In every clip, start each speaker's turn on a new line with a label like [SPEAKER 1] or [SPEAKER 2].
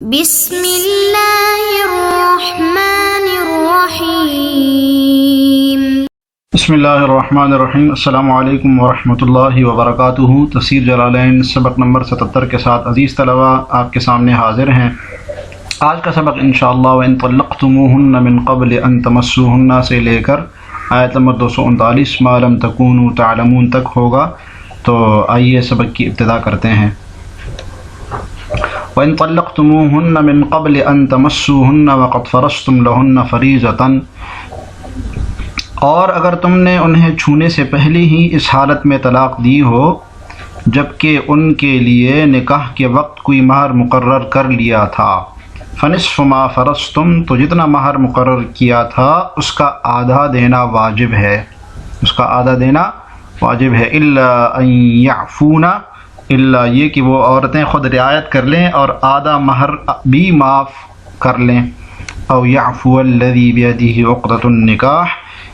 [SPEAKER 1] بسم اللہ الرحمن الرحیم۔
[SPEAKER 2] بسم اللہ الرحمن الرحیم۔ السلام علیکم ورحمۃ اللہ وبرکاتہ۔ تفسیر جلالین سبق نمبر 77 کے ساتھ عزیز طلباء آپ کے سامنے حاضر ہیں۔ آج کا سبق انشاءاللہ وَإِن طَلَّقْتُمُوهُنَّ مِن قَبْلِ أَن تَمَسُّوهُنَّ سے لے کر آیت نمبر 239 مَا لَمْ تَكُونُوا تَعْلَمُونَ تک ہوگا۔ تو آئیے سبق کی ابتدا کرتے ہیں۔ وَإِن طَلَّقْتُمُوهُنَّ مِن قَبْلِ أَن تَمَسُّوهُنَّ وَقَدْ فَرَضْتُمْ لَهُنَّ فَرِيضَةً، اور اگر تم نے انہیں چھونے سے پہلے ہی اس حالت میں طلاق دی ہو جبکہ ان کے لیے نکاح کے وقت کوئی مہر مقرر کر لیا تھا، فنصف ما فرضتم، تو جتنا مہر مقرر کیا تھا اس کا آدھا دینا واجب ہے، الا ان یعفون، الا یہ کہ وہ عورتیں خود رعایت کر لیں اور آدھا مہر بھی معاف کر لیں، او یعفو الذی بیدہ عقدۃ النکاح،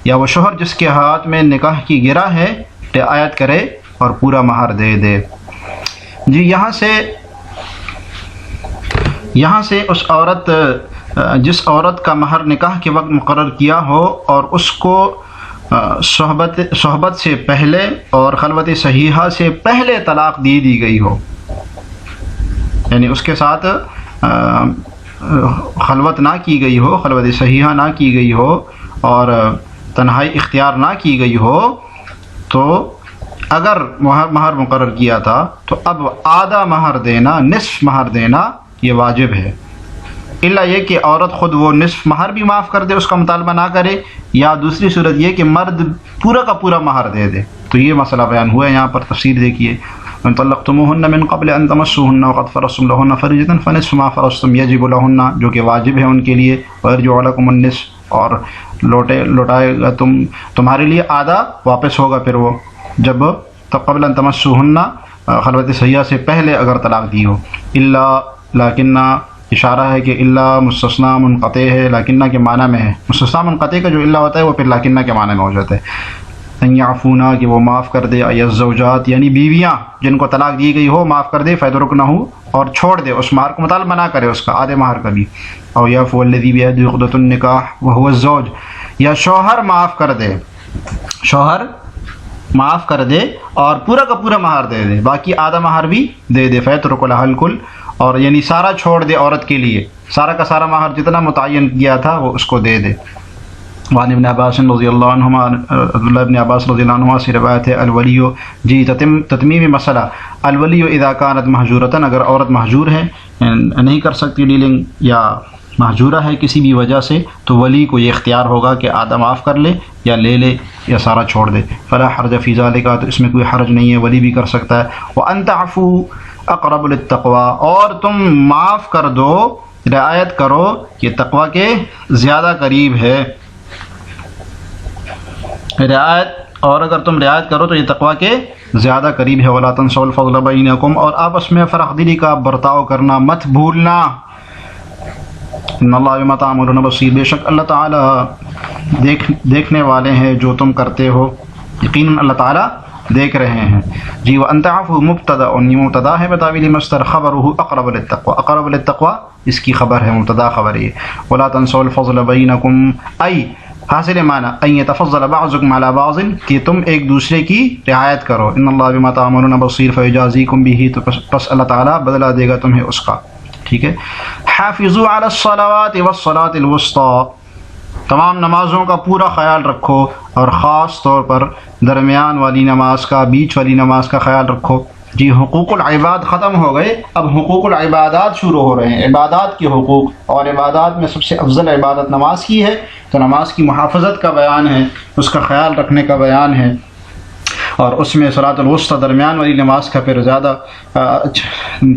[SPEAKER 2] یا وہ شوہر جس کے ہاتھ میں نکاح کی گرہ ہے رعایت کرے اور پورا مہر دے دے۔ جی یہاں سے اس عورت جس عورت کا مہر نکاح کے وقت مقرر کیا ہو اور اس کو صحبت سے پہلے اور خلوت صحیحہ سے پہلے طلاق دی گئی ہو، یعنی اس کے ساتھ خلوت نہ کی گئی ہو، خلوت صحیحہ نہ کی گئی ہو اور تنہائی اختیار نہ کی گئی ہو، تو اگر مہر مقرر کیا تھا تو اب آدھا مہر دینا، نصف مہر دینا یہ واجب ہے، الا یہ کہ عورت خود وہ نصف مہر بھی معاف کر دے، اس کا مطالبہ نہ کرے، یا دوسری صورت یہ کہ مرد پورا کا پورا مہر دے دے۔ تو یہ مسئلہ بیان ہوا ہے یہاں پر، تفسیر دیکھیے۔ وَإِن طَلَّقْتُمُوهُنَّ مِن قَبْلِ أَن تَمَسُّوهُنَّ وَقَدْ فَرَضْتُمْ لَهُنَّ فَرِيضَةً فَنِصْفُ مَا فَرَضْتُمْ يَجِبُ لَهُنَّ، جو کہ واجب ہے ان کے لیے، وَيَرْجِعُ لَكُمُ النِّصْفُ، اور لوٹائے گا تمہارے لیے آدھا، واپس ہوگا پھر وہ جب قبل ان تمسوهن، خلوت صحیحہ سے پہلے اگر طلاق دی ہو۔ الا، لیکن اشارہ ہے کہ الا مستثنیٰ منقطع ہے، لیکنہ کے معنی میں ہے، مستثنیٰ منقطع کا جو الا ہوتا ہے وہ پھر لیکنہ کے معنی میں ہو جاتا ہے۔ ان یعفونا، کہ وہ معاف کر دے، الزوجات یعنی بیویاں جن کو طلاق دی گئی ہو معاف کر دے، فیترکنہ، اور چھوڑ دے، اس مہر کو مطالبہ نہ کرے اس کا، آدھے مہر کا بھی، او یعفو الذی بیدہ عقدۃ النکاح وہو الزوج، یا شوہر معاف کر دے اور پورا کا پورا مہر دے دے، باقی آدھا مہر بھی دے دے، فیترک لہا الکل، اور یعنی سارا چھوڑ دے عورت کے لیے، سارا کا سارا مہر جتنا متعین کیا تھا وہ اس کو دے دے۔ وعن ابن عباس رضی اللہ عنہما، عبداللہ ابن عباس رضی اللہ عنہما سے روایت ہے، الولی، جی تتمیم مسئلہ، الولی اذا کانت مہجورتاً، اگر عورت مہجور ہے، نہیں کر سکتی ڈیلنگ یا مہجورہ ہے کسی بھی وجہ سے، تو ولی کو یہ اختیار ہوگا کہ آدھا معاف کر لے یا لے لے یا سارا چھوڑ دے۔ فلا حرج فی ذالک، تو اس میں کوئی حرج نہیں ہے، ولی بھی کر سکتا ہے۔ وان تعفوا اقرب للتقوی، اور تم معاف کر دو، رعایت کرو، یہ تقوی کے زیادہ قریب ہے، اور اگر تم رعایت کرو تو یہ تقوی کے زیادہ قریب ہے۔ ولا تنسوا الفضل بینکم، اور آپس میں فرق دلی کا برتاؤ کرنا مت بھولنا۔ ان اللہ بما تعملون بصیر، بے شک اللہ تعالیٰ دیکھنے والے ہیں جو تم کرتے ہو، یقیناً اللہ تعالیٰ دیکھ رہے ہیں۔ جی وان تعفوا مبتدا، یہ مبتدا ہے بتاویل مصدر، خبرہ اقرب للتقوی، اقرب للتقوی اس کی خبر ہے، مبتدا خبر ہے۔ ولا تنسوا الفضل بینکم، ای حاصل معنی ان یتفضل بعضکم علی بعض، کہ تم ایک دوسرے کی رعایت کرو۔ ان اللہ بما تعملون بصیر فیجازیکم بہ، تو پس اللہ تعالیٰ بدلہ دے گا تمہیں اس کا، ٹھیک ہے۔ حافظوا علی الصلوات والصلاۃ الوسطی، تمام نمازوں کا پورا خیال رکھو اور خاص طور پر درمیان والی نماز کا، بیچ والی نماز کا خیال رکھو۔ جی حقوق العباد ختم ہو گئے، اب حقوق العبادات شروع ہو رہے ہیں، عبادات کے حقوق، اور عبادات میں سب سے افضل عبادت نماز کی ہے، تو نماز کی محافظت کا بیان ہے، اس کا خیال رکھنے کا بیان ہے، اور اس میں صلاۃ الوسطی درمیان والی نماز کا پھر زیادہ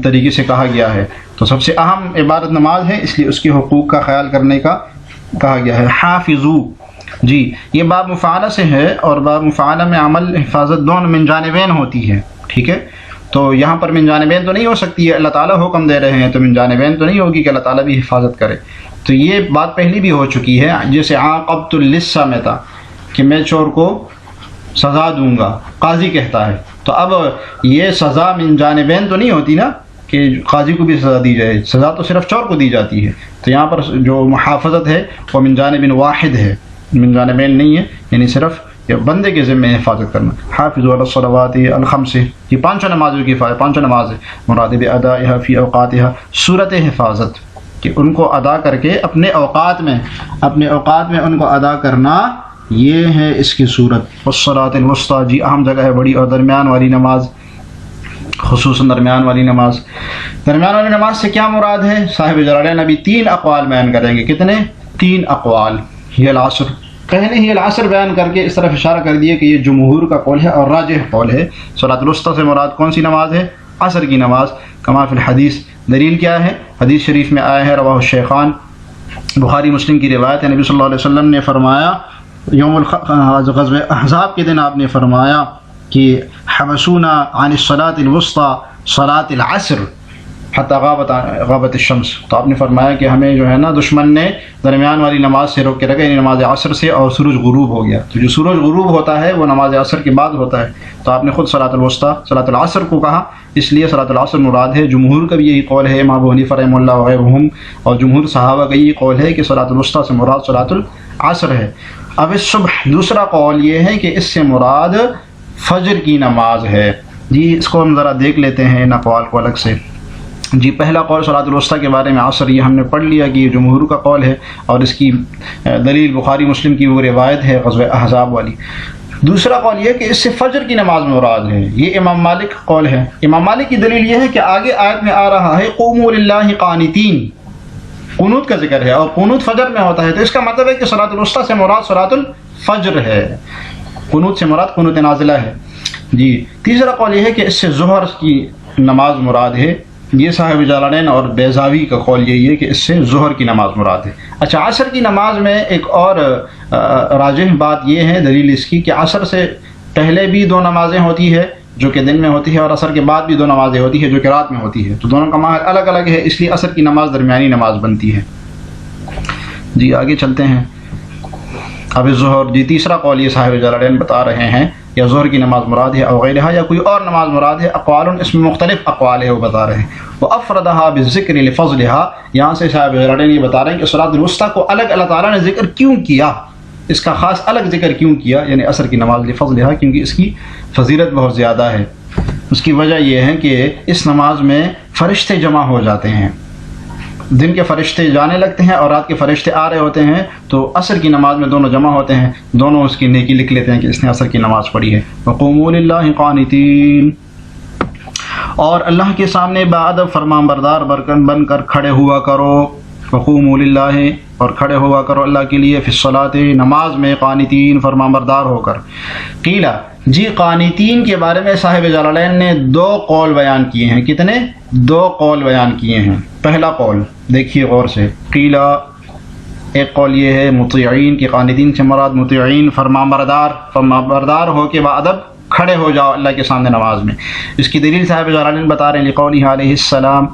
[SPEAKER 2] طریقے سے کہا گیا ہے، تو سب سے اہم عبادت نماز ہے، اس لیے اس کے حقوق کا خیال کرنے کا کہا گیا ہے۔ حافظو، جی یہ باب مفعلہ سے ہے، اور باب مفعلہ میں عمل حفاظت دونوں من جانبین ہوتی ہے، ٹھیک ہے، تو یہاں پر من جانبین تو نہیں ہو سکتی ہے، اللہ تعالیٰ حکم دے رہے ہیں تو من جانبین تو نہیں ہوگی کہ اللہ تعالیٰ بھی حفاظت کرے، تو یہ بات پہلی بھی ہو چکی ہے، جیسے عاقبت اللص میں تھا کہ میں چور کو سزا دوں گا، قاضی کہتا ہے، تو اب یہ سزا من جانبین تو نہیں ہوتی نا، کہ قاضی کو بھی سزا دی جائے، سزا تو صرف چور کو دی جاتی ہے، تو یہاں پر جو محافظت ہے وہ من جانب واحد ہے، من جانبین نہیں ہے، یعنی صرف یہ بندے کے ذمے حفاظت کرنا۔ حافظوا علی الصلوات الخمس، یہ پانچوں نمازوں کی حفاظت، پانچوں نماز ہے، مراد بادائها فی اوقاتها، صورت حفاظت کہ ان کو ادا کر کے اپنے اوقات میں ان کو ادا کرنا، یہ ہے اس کی صورت۔ والصلاۃ الوسطی، جی اہم جگہ ہے بڑی، اور درمیان والی نماز، خصوصاً درمیان والی نماز۔ درمیان والی نماز سے کیا مراد ہے؟ صاحب جلالین ابھی 3 اقوال بیان کریں گے۔ کتنے؟ 3 اقوال۔ ہی العصر، پہلے ہی العصر بیان کر کے اس طرف اشارہ کر دیے کہ یہ جمہور کا قول ہے اور راجح قول ہے۔ صلاۃ الوسطی سے مراد کون سی نماز ہے؟ عصر کی نماز، کما فی الحدیث۔ دلیل کیا ہے؟ حدیث شریف میں آیا ہے، رواہ الشیخان، بخاری مسلم کی روایت ہے، نبی صلی اللہ علیہ وسلم نے فرمایا، غزوہ احزاب کے دن آپ نے فرمایا کہ حبسونا عن الصلاۃ الوسطی صلاۃ العصر حتی غابت الشمس، تو آپ نے فرمایا کہ ہمیں جو ہے نا دشمن نے درمیان والی نماز سے روک کے رکھا، یعنی نماز عصر سے، اور سورج غروب ہو گیا، تو جو سورج غروب ہوتا ہے وہ نماز عصر کے بعد ہوتا ہے، تو آپ نے خود صلاۃ الوسطی صلاۃ العصر کو کہا، اس لیے صلاۃ العصر مراد ہے۔ جمہور کا بھی یہی قول ہے، امام ابو حنیفہ رحمہ اللہ وغیرہم، اور جمہور صحابہ کا یہی قول ہے کہ صلاۃ الوسطی سے مراد صلاۃ العصر ہے۔ اب الصبح، دوسرا قول یہ ہے کہ اس سے مراد فجر کی نماز ہے۔ جی اس کو ہم ذرا دیکھ لیتے ہیں ان اقوال کو الگ سے۔ جی پہلا قول صلاۃ الوسطی کے بارے میں عصر، یہ ہم نے پڑھ لیا کہ یہ جمہور کا قول ہے، اور اس کی دلیل بخاری مسلم کی وہ روایت ہے غزوہ احزاب والی۔ دوسرا قول یہ کہ اس سے فجر کی نماز مراد ہے، یہ امام مالک کا قول ہے۔ امام مالک کی دلیل یہ ہے کہ آگے آیت میں آ رہا ہے قوموا للہ قانتین، قنوت کا ذکر ہے، اور قنوت فجر میں ہوتا ہے، تو اس کا مطلب ہے کہ صلاۃ الوسطی سے مراد صلاۃ الفجر ہے، قنوت سے مراد قنوت نازلہ ہے۔ جی تیسرا قول یہ ہے کہ اس سے ظہر کی نماز مراد ہے، یہ صاحب جلالین اور بیضاوی کا قول یہی ہے کہ اس سے ظہر کی نماز مراد ہے۔ اچھا، عصر کی نماز میں ایک اور راجح بات یہ ہے، دلیل اس کی، کہ عصر سے پہلے بھی 2 نمازیں ہوتی ہے جو کہ دن میں ہوتی ہے، اور عصر کے بعد بھی 2 نمازیں ہوتی ہے جو کہ رات میں ہوتی ہے، تو دونوں کا محل الگ الگ ہے، اس لیے عصر کی نماز درمیانی نماز بنتی ہے۔ جی آگے چلتے ہیں۔ اب ظہر، جی تیسرا قول یہ صاحب جلالین بتا رہے ہیں، یا ظہر کی نماز مراد ہے، اور غیرہا یا کوئی اور نماز مراد ہے، اقوال اس میں مختلف اقوال ہے وہ بتا رہے ہیں۔ وَأَفْرَدَهَا بِالذِّكْرِ لِفَضْلِهَا، یہاں سے صاحب جلالین یہ بتا رہے ہیں کہ صلاۃ الوسطی کو الگ اللہ تعالیٰ نے ذکر کیوں کیا، اس کا خاص الگ ذکر کیوں کیا، یعنی عصر کی نماز لِفَضْلِهَا، کیونکہ اس کی فضیلت بہت زیادہ ہے۔ اس کی وجہ یہ ہے کہ اس نماز میں فرشتے جمع ہو جاتے ہیں، دن کے فرشتے جانے لگتے ہیں اور رات کے فرشتے آ رہے ہوتے ہیں، تو عصر کی نماز میں دونوں جمع ہوتے ہیں، دونوں اس کی نیکی لکھ لیتے ہیں کہ اس نے عصر کی نماز پڑھی ہے۔ وَقُومُوا لِلَّهِ قَانِتِينَ، اور اللہ کے سامنے باادب فرمان بردار بن کر کھڑے ہوا کرو۔ وَقُومُوا لِلَّهِ، اور کھڑے ہوا کرو اللہ کے لیے، فی الصلاۃ، نماز میں، قانتین، فرمان بردار ہو کر۔ قیلا، جی قانتین کے بارے میں صاحب جلالین نے 2 قول بیان کیے ہیں۔ کتنے؟ 2 قول بیان کیے ہیں۔ پہلا قول دیکھیے غور سے، قیلا، ایک قول یہ ہے مطیعین، کہ قانتین سے مراد مطیعین، فرمان بردار ہو کے باادب کھڑے ہو جاؤ اللہ کے سامنے نماز میں۔ اس کی دلیل صاحب جلالین بتا رہے ہیں، لقولہ علیہ السلام،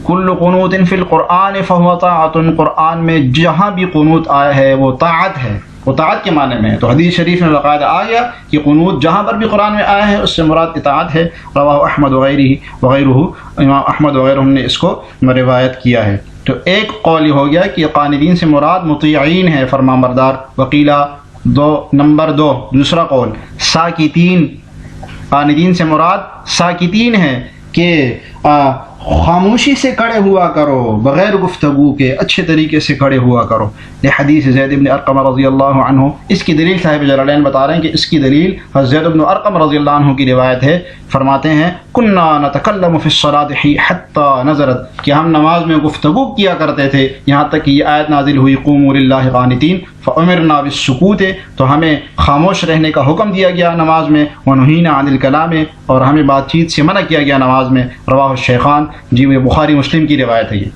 [SPEAKER 2] کل قنوت فی القرآن فہو طاعۃ، قرآن میں جہاں بھی قنوت آیا ہے وہ طاعت ہے، وہ طاعت کے معنی میں ہے، تو حدیث شریف میں باقاعدہ آ گیا کہ قنوت جہاں پر بھی قرآن میں آیا ہے اس سے مراد اطاعت ہے۔ رواہ احمد وغیرہ، امام احمد وغیرہ نے اس کو روایت کیا ہے۔ تو ایک قول یہ ہو گیا کہ قانتین سے مراد مطیعین ہے، فرمان بردار۔ وقیلا، نمبر 2 دوسرا قول، ساکتین، قانتین سے مراد ساکتین ہے کہ خاموشی سے کھڑے ہوا کرو، بغیر گفتگو کے اچھے طریقے سے کھڑے ہوا کرو، حدیث زید بن ارقم رضی اللہ عنہ۔ اس کی دلیل صاحب جلالین بتا رہے ہیں کہ اس کی دلیل زید بن ارقم رضی اللہ عنہ کی روایت ہے، فرماتے ہیں کنا نتکلم فی الصلاۃ حتی نزلت، کہ ہم نماز میں گفتگو کیا کرتے تھے یہاں تک کہ یہ آیت نازل ہوئی، قوموا للہ قانتین فامرنا بالسکوت، تو ہمیں خاموش رہنے کا حکم دیا گیا نماز میں، ونہینا عن الکلام، اور ہمیں بات چیت سے منع کیا گیا نماز میں۔ رواہ الشیخان، جی یہ بخاری مسلم کی روایت ہے۔ یہ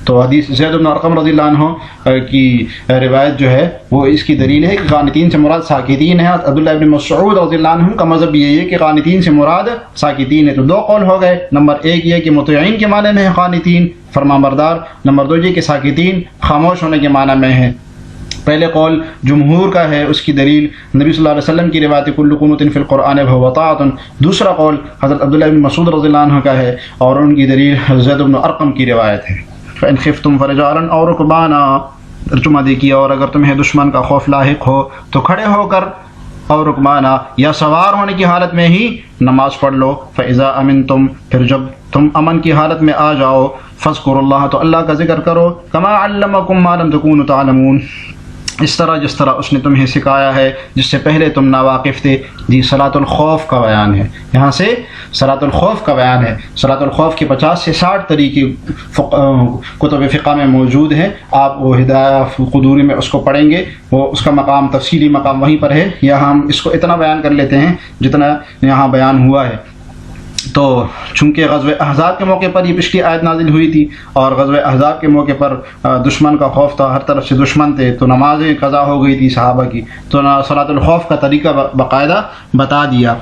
[SPEAKER 2] تو حدیث زید بن ارقم رضی اللہ عنہ کی روایت جو ہے وہ اس کی دلیل ہے کہ قانتین سے مراد ساکتین ہے۔ عبداللہ ابن مسعود رضی اللہ عنہ کا مذہب یہی ہے کہ قانتین سے مراد ساکتین ہے۔ تو 2 قول ہو گئے، نمبر 1 یہ کہ مطیعین کے معنی میں ہے قانتین، فرمان بردار، نمبر 2 یہ کہ ساکتین، خاموش ہونے کے معنی میں ہے۔ پہلے قول جمہور کا ہے، اس کی دلیل نبی صلی اللہ علیہ وسلم کی روایت کل قنوت فی القرآن فہو طاعۃ، دوسرا قول حضرت عبداللہ بن مسعود رضی اللہ عنہ کا ہے اور ان کی دلیل زید بن ارقم کی روایت ہے۔ فإن خفتم فرجالا أو ركبانا، ترجمہ دیکھیے، اور اگر تمہیں دشمن کا خوف لاحق ہو تو کھڑے ہو کر، اور رکبانا یا سوار ہونے کی حالت میں ہی نماز پڑھ لو۔ فإذا أمنتم، پھر جب تم امن کی حالت میں آ جاؤ، فاذکروا اللہ، تو اللہ کا ذکر کرو، کما علمکم ما لم تکونوا تعلمون، اس طرح جس طرح اس نے تمہیں سکھایا ہے جس سے پہلے تم ناواقف تھے۔ جی صلاۃ الخوف کا بیان ہے، یہاں سے صلاۃ الخوف کا بیان ہے۔ صلاۃ الخوف کے 50 سے 60 طریقے کتب فقہ میں موجود ہیں، آپ وہ ہدایہ قدوری میں اس کو پڑھیں گے، وہ اس کا مقام تفصیلی مقام وہیں پر ہے۔ یہاں ہم اس کو اتنا بیان کر لیتے ہیں جتنا یہاں بیان ہوا ہے۔ تو چونکہ غزوہ احزاب کے موقع پر یہ پچھلی آیت نازل ہوئی تھی، اور غزوہ احزاب کے موقع پر دشمن کا خوف تھا، ہر طرف سے دشمن تھے، تو نمازیں قضا ہو گئی تھی صحابہ کی، تو صلاۃ الخوف کا طریقہ باقاعدہ بتا دیا۔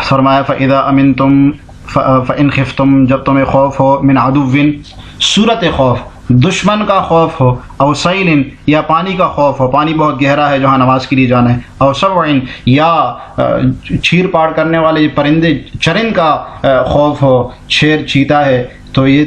[SPEAKER 2] فرمایا فَإِذَا أَمِنْتُمْ فَإِنْ خِفْتُمْ، جب تمہیں خوف ہو، من عدو، صورت خوف، دشمن کا خوف ہو، او سیل، یا پانی کا خوف ہو، پانی بہت گہرا ہے جہاں نماز کے لیے جانا ہے، او سبع، یا چیر پاڑ کرنے والے پرندے چرند کا خوف ہو، شیر چیتا ہے، تو یہ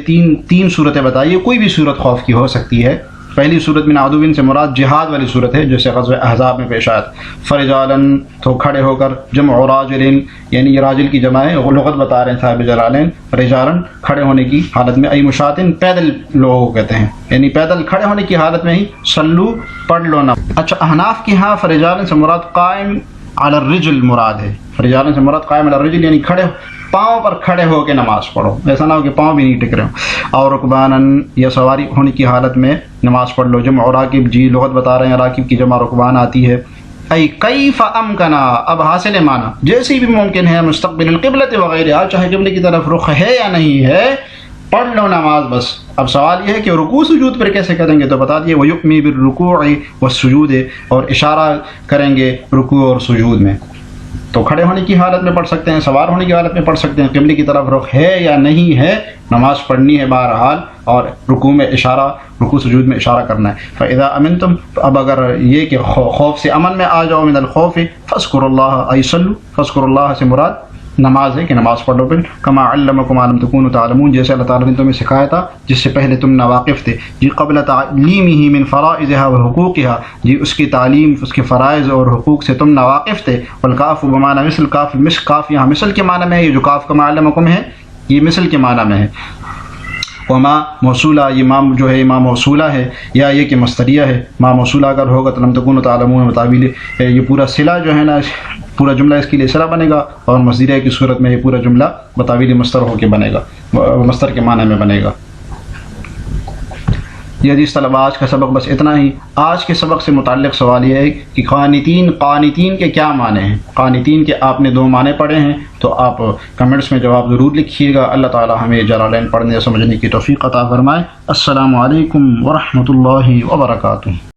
[SPEAKER 2] تین صورتیں بتائیے، کوئی بھی صورت خوف کی ہو سکتی ہے۔ پہلی صورت من عدو سے مراد جہاد والی صورت ہے، جیسے غزوہ احزاب میں پیش آیت۔ فرجالن، تو کھڑے ہو کر، جمع راجلن، یعنی یہ راجل کی جمع ہے، وہ لغت بتا رہے ہیں صاحب جلالین، رجالن کھڑے ہونے کی حالت میں، ای مشاتن پیدل لوگوں کو کہتے ہیں، یعنی پیدل کھڑے ہونے کی حالت میں ہی صلو پڑھ لو نا۔ اچھا، احناف کی ہاں فرجالن سے مراد قائم علی الرجل مراد ہے، فرجالن سے مراد قائم علی الرجل، یعنی کھڑے پاؤں پر کھڑے ہو کے نماز پڑھو، ایسا نہ ہو کہ پاؤں بھی نہیں ٹک رہے ہوں۔ اور رکبانن، یا سواری ہونے کی حالت میں نماز پڑھ لو۔ جمع راکب، جی لغت بتا رہے ہیں، راکب کی جمع رکبان آتی ہے۔ ای کیف امکنا، اب حاصل معنی جیسی بھی ممکن ہے، مستقبل القبلۃ وغیرہ، چاہے قبلے کی طرف رخ ہے یا نہیں ہے، پڑھ لو نماز بس۔ اب سوال یہ ہے کہ رکوع سجود پر کیسے کریں گے، تو بتا دیے وَيُؤْمِي بِالرُّكُوعِ وَالسُّجُودِ، اور اشارہ کریں گے رکوع اور سجود میں۔ تو کھڑے ہونے کی حالت میں پڑھ سکتے ہیں، سوار ہونے کی حالت میں پڑھ سکتے ہیں، قبلے کی طرف رخ ہے یا نہیں ہے، نماز پڑھنی ہے بہرحال، اور رکوع میں اشارہ، رکوع سجود میں اشارہ کرنا ہے۔ فَإِذَا أَمِنْتُمْ، اب اگر یہ کہ خوف سے امن میں آ جاؤ، من الخوف فاذکروا اللہ، ای صلو، فاذکروا اللہ سے مراد نماز ہے کہ نماز پڑھ لو، پھر کما علمکم ما لم تکونوا تعلمون، جیسے اللہ تعالیٰ نے تمہیں سکھایا تھا جس سے پہلے تم ناواقف تھے۔ جی قبل تعلیمہ من فرائضها وحقوقها، جی اس کی تعلیم، اس کے فرائض اور حقوق سے تم ناواقف تھے۔ والکاف بمعنی مثل، کاف کاف یہاں مثل کے معنی میں ہے، یہ جو کاف کما علمکم ہے یہ مثل کے معنی میں ہے۔ وما موصولہ، یہ مام جو ہے ماں موصولہ ہے، یا یہ کہ مصدریہ ہے، ماں موصولہ اگر ہوگا تو لم تکونوا تعلمون تعویل، یہ پورا صلہ جو ہے نا، پورا جملہ اس کے لیے صلہ بنے گا، اور مصدریہ کی صورت میں یہ پورا جملہ بتاویل مصدر ہو کے بنے گا، مصدر کے معنی میں بنے گا۔ یہ حدیث طلبہ، آج کا سبق بس اتنا ہی۔ آج کے سبق سے متعلق سوال یہ ہے کہ قانتین کے کیا معنی ہیں؟ قانتین کے آپ نے 2 معنی پڑھے ہیں، تو آپ کمنٹس میں جواب ضرور لکھیے گا۔ اللہ تعالی ہمیں جلالین پڑھنے اور سمجھنے کی توفیق عطا فرمائے۔ السلام علیکم ورحمۃ اللہ وبرکاتہ۔